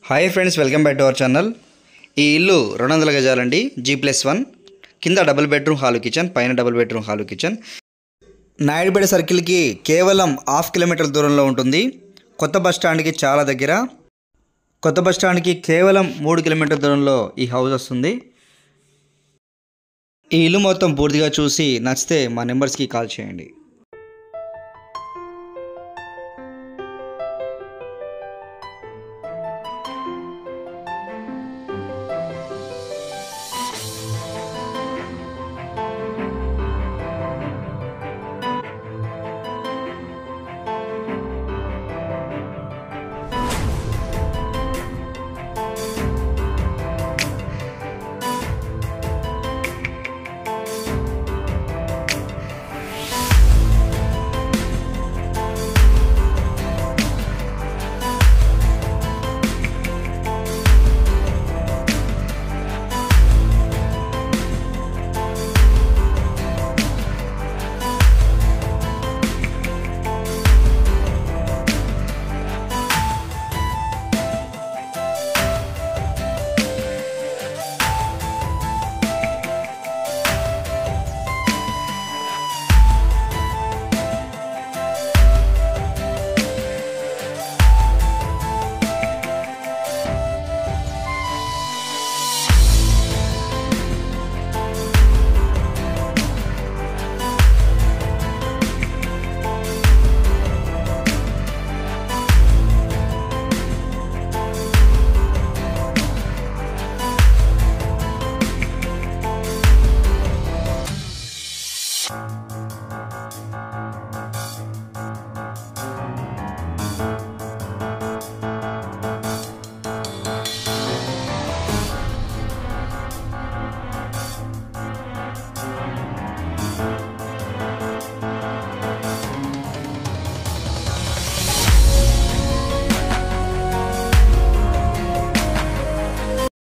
Hi friends, welcome back to our channel. ఈ ఇల్లు 200 గజాలండి. G+1 కింద డబుల్ బెడ్రూమ్ హాలు కిచెన్, పైన double bedroom hall kitchen. Naidupeta సర్కిల్కి కేవలం ½ కిలోమీటర్ దూరంలో ఉంటుంది. కొత్త బస్ స్టాండ్కి చాలా దగ్గర. కొత్త బస్ స్టాండ్కి కేవలం 3 కిలోమీటర్ దూరంలో ఈ హౌస్ వస్తుంది. ఈ ఇల్లు మొత్తం పూర్తిగా చూసి నచ్చితే మా నెంబర్స్కి కాల్ చేయండి.